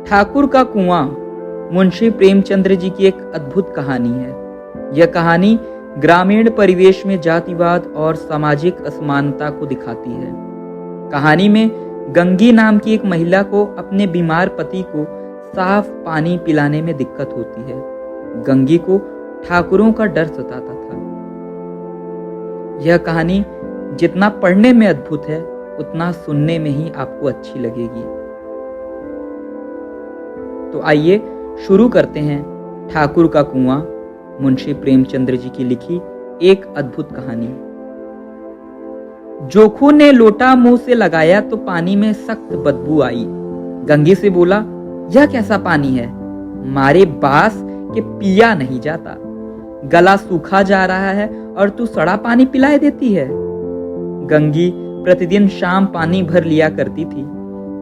ठाकुर का कुआं मुंशी प्रेमचंद्र जी की एक अद्भुत कहानी है। यह कहानी ग्रामीण परिवेश में जातिवाद और सामाजिक असमानता को दिखाती है। कहानी में गंगी नाम की एक महिला को अपने बीमार पति को साफ पानी पिलाने में दिक्कत होती है। गंगी को ठाकुरों का डर सताता था। यह कहानी जितना पढ़ने में अद्भुत है उतना सुनने में ही आपको अच्छी लगेगी। तो आइए शुरू करते हैं ठाकुर का कुआं मुंशी प्रेमचंद्र जी की लिखी एक अद्भुत कहानी। जोखू ने लोटा मुंह से लगाया तो पानी में सख्त बदबू आई। गंगी से बोला, यह कैसा पानी है? मारे बास के पिया नहीं जाता। गला सूखा जा रहा है और तू सड़ा पानी पिलाए देती है। गंगी प्रतिदिन शाम पानी भर लिया करती थी।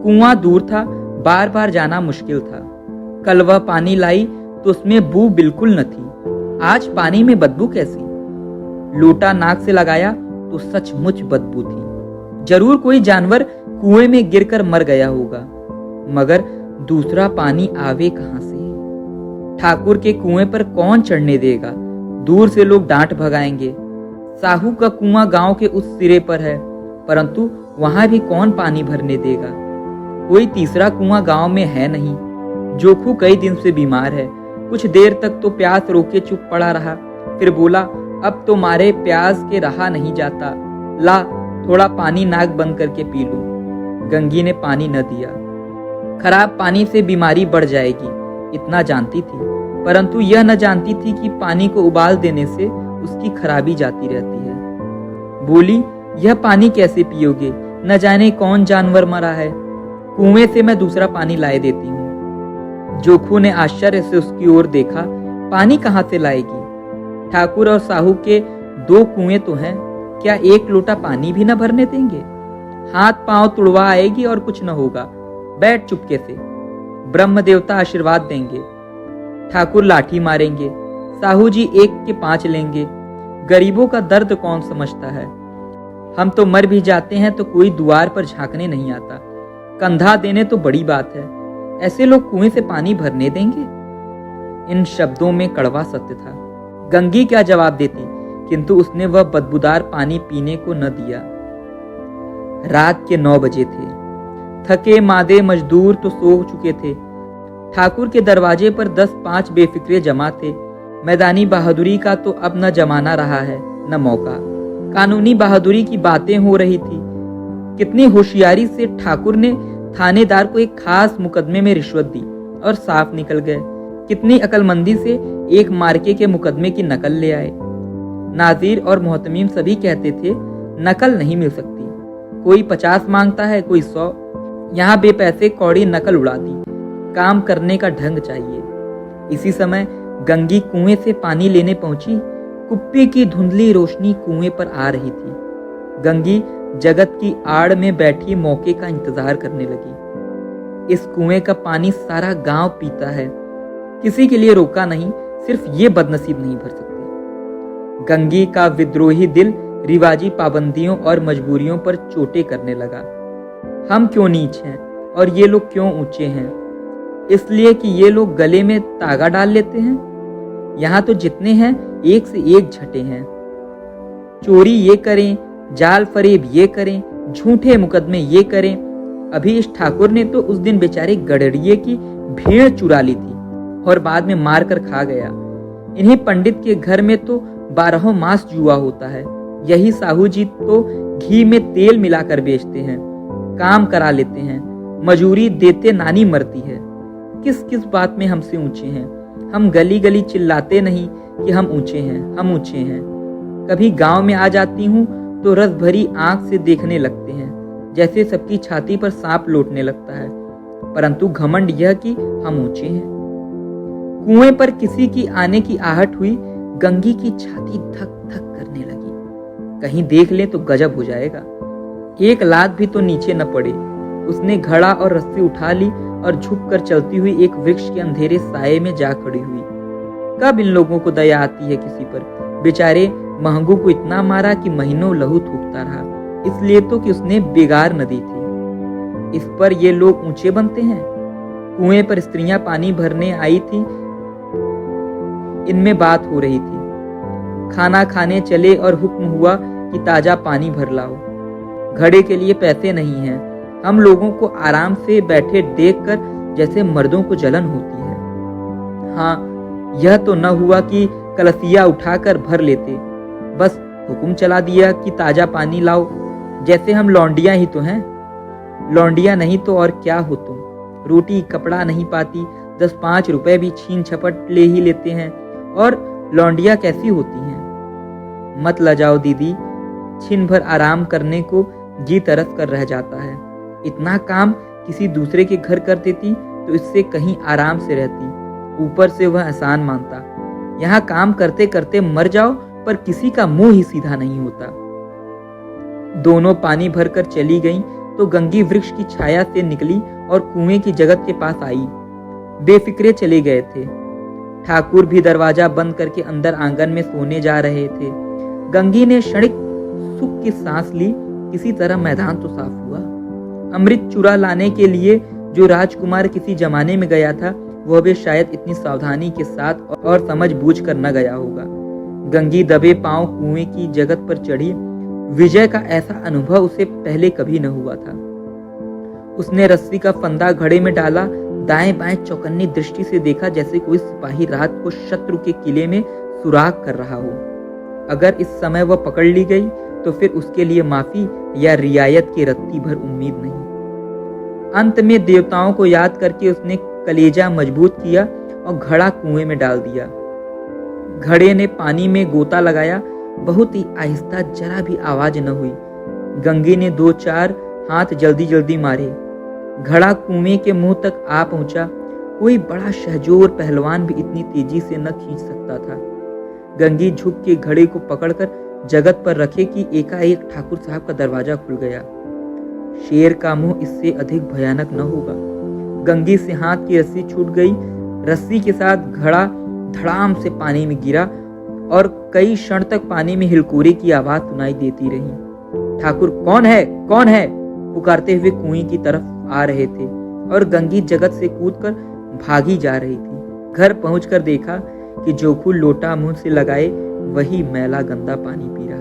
कुआं दूर था, बार बार जाना मुश्किल था। कल वह पानी लाई तो उसमें बू बिल्कुल न थी। आज पानी में बदबू कैसी? लोटा नाक से लगाया तो सचमुच बदबू थी। जरूर कोई जानवर कुएं में गिरकर मर गया होगा, मगर दूसरा पानी आवे कहां से? ठाकुर के कुएं पर कौन चढ़ने देगा? दूर से लोग डांट भगाएंगे। साहू का कुआं गांव के उस सिरे पर है, परंतु वहां भी कौन पानी भरने देगा? कोई तीसरा कुआं गांव में है नहीं। जोखू कई दिन से बीमार है। कुछ देर तक तो प्यास रोके चुप पड़ा रहा, फिर बोला, अब तो मारे प्यास के रहा नहीं जाता। ला थोड़ा पानी नाक बंद करके पी लूं। गंगी ने पानी न दिया। खराब पानी से बीमारी बढ़ जाएगी, इतना जानती थी, परंतु यह न जानती थी कि पानी को उबाल देने से उसकी खराबी जाती रहती है। बोली, यह पानी कैसे पियोगे? न जाने कौन जानवर मरा है। कुएं से मैं दूसरा पानी लाए देती हूँ। जोखू ने आश्चर्य से उसकी ओर देखा। पानी कहाँ से लाएगी? ठाकुर और साहू के दो कुएं तो हैं, क्या एक लोटा पानी भी न भरने देंगे? हाथ पांव तुड़वा आएगी और कुछ न होगा। बैठ चुपके से, ब्रह्म देवता आशीर्वाद देंगे। ठाकुर लाठी मारेंगे, साहू जी 1 के 5 लेंगे। गरीबों का दर्द कौन समझता है? हम तो मर भी जाते हैं तो कोई द्वार पर झांकने नहीं आता। कंधा देने तो बड़ी बात है, ऐसे लोग कुएं से पानी भरने देंगे? इन शब्दों में कड़वा सत्य था। गंगी क्या जवाब देती, किंतु उसने वह बदबूदार पानी पीने को न दिया। रात के 9 बजे थे। थके मादे मजदूर तो सो चुके थे। ठाकुर के दरवाजे पर 10-5 बेफिक्रे जमा थे। मैदानी बहादुरी का तो अब न जमाना रहा है न मौका। कानूनी बहादुरी की बातें हो रही थी। कितनी होशियारी से ठाकुर ने थानेदार को एक खास मुकदमे में रिश्वत दी और साफ निकल गए। कितनी अकलमंदी से एक मार्के के मुकदमे की नकल ले आए। नाजीर और मोहतमीम सभी कहते थे नकल नहीं मिल सकती। कोई 50 मांगता है, कोई 100। यहाँ बेपैसे कौड़ी नकल उड़ा दी। काम करने का ढंग चाहिए। इसी समय गंगी कुएं से पानी लेने पहुंची। कुप्पी की धुंधली रोशनी कुएं पर आ रही थी। गंगी जगत की आड़ में बैठी मौके का इंतजार करने लगी। इस कुएं का पानी सारा गांव पीता है, किसी के लिए रोका नहीं, सिर्फ ये बदनसीब नहीं भर सकते। गंगी का विद्रोही दिल रिवाजी पाबंदियों और मजबूरियों पर चोटें करने लगा। हम क्यों नीच हैं और ये लोग क्यों ऊंचे हैं? इसलिए कि ये लोग गले में तागा डाल लेते हैं। यहाँ तो जितने हैं एक से एक झटे हैं। चोरी ये करें, जाल फरेब ये करें, झूठे मुकदमे ये करें। अभी इस ठाकुर ने तो उस दिन बेचारे गडरिये की भेड़ चुरा ली थी और बाद में मार कर खा गया। इन्हीं पंडित के घर में तो 12 मास जुआ होता है। यही साहू जी तो घी में तेल मिलाकर बेचते हैं। काम करा लेते हैं, मजूरी देते नानी मरती है। किस किस बात में हमसे ऊंचे हैं? हम गली गली चिल्लाते नहीं कि हम ऊंचे हैं, हम ऊंचे हैं। कभी गांव में आ जाती हूँ तो रस भरी आंख से देखने लगते हैं, जैसे सबकी छाती पर सांप लौटने लगता है, परंतु घमंड यह कि हम ऊंचे हैं। कुएं पर किसी की आने की आहट हुई। गंगी की छाती धक धक करने लगी। कहीं देख ले तो गजब हो जाएगा। एक लात भी तो नीचे न पड़े। उसने घड़ा और रस्सी उठा ली और झुककर चलती हुई एक वृक्ष के अंधेरे साये में जा खड़ी हुई। कब इन लोगों को दया आती है किसी पर? बेचारे महंगू को इतना मारा कि महीनों लहू थूकता रहा, इसलिए तो कि उसने बिगाड़ न दी थी। इस पर ये लोग ऊंचे बनते हैं। कुएं पर स्त्रियां पानी भरने आई थी, इनमें बात हो रही थी। खाना खाने चले और हुक्म हुआ कि ताजा पानी भर लाओ। घड़े के लिए पैसे नहीं हैं। हम लोगों को आराम से बैठे देखकर जैसे मर्दों को जलन होती है। हाँ, यह तो न हुआ कि कलसिया उठाकर भर लेते, बस हुक्म चला दिया कि ताजा पानी लाओ, जैसे हम लौंडियां ही तो हैं। लौंडियां नहीं तो और क्या हो तुम। रोटी कपड़ा नहीं पाती, 10-5 रुपए भी छीन छपट ले ही लेते हैं, और लौंडियां कैसी होती हैं। मत लजाओ दीदी, छिन भर आराम करने को जी तरस कर रह जाता है। इतना काम किसी दूसरे के घर कर देती तो इससे कहीं आराम से रहती। ऊपर से वह एहसान मानता। यहाँ काम करते करते मर जाओ, पर किसी का मुंह ही सीधा नहीं होता। दोनों पानी भरकर चली गईं तो गंगी वृक्ष की छाया से निकली और कुएं की जगत के पास आई। बेफिक्रे चले गए थे। ठाकुर भी दरवाजा बंद करके अंदर आंगन में सोने जा रहे थे। गंगी ने क्षणिक सुख की सांस ली। किसी तरह मैदान तो साफ हुआ। अमृत चुरा लाने के लिए जो राजकुमार किसी जमाने में गया था, वह भी शायद इतनी सावधानी के साथ और समझ बूझ कर न गया होगा। गंगी दबे पांव कुएं की जगत पर चढ़ी। विजय का ऐसा अनुभव उसे पहले कभी न हुआ था। उसने रस्सी का फंदा घड़े में डाला, दाएं बाएं चौकन्नी दृष्टि से देखा, जैसे कोई सिपाही रात को शत्रु के किले में सुराग कर रहा हो। अगर इस समय वह पकड़ ली गई तो फिर उसके लिए माफी या रियायत की रत्ती भर उम्मीद नहीं। अंत में देवताओं को याद करके उसने कलेजा मजबूत किया और घड़ा कुएं में डाल दिया। घड़े ने पानी में गोता लगाया। बहुत ही आहिस्ता, जरा भी आवाज न हुई। गंगी ने 2-4 हाथ जल्दी जल्दी मारे। घड़ा कुएं के मुंह तक आ पहुंचा। कोई बड़ा शहजोर पहलवान भी इतनी तेजी से न खींच सकता था। गंगी झुक के घड़े को पकड़कर जगत पर रखे कि एकाएक ठाकुर साहब का दरवाजा खुल गया। शेर का मुंह इससे अधिक भयानक न होगा। गंगी से हाथ की रस्सी छूट गई। रस्सी के साथ घड़ा धड़ाम से पानी में गिरा और कई क्षण तक पानी में हिलकोरे की आवाज सुनाई देती रही। ठाकुर कौन है, कौन है, पुकारते हुए कुएं की तरफ आ रहे थे और गंगी जगत से कूदकर भागी जा रही थी। घर पहुंचकर देखा कि जोखू लोटा मुंह से लगाए वही मैला गंदा पानी पी रहा।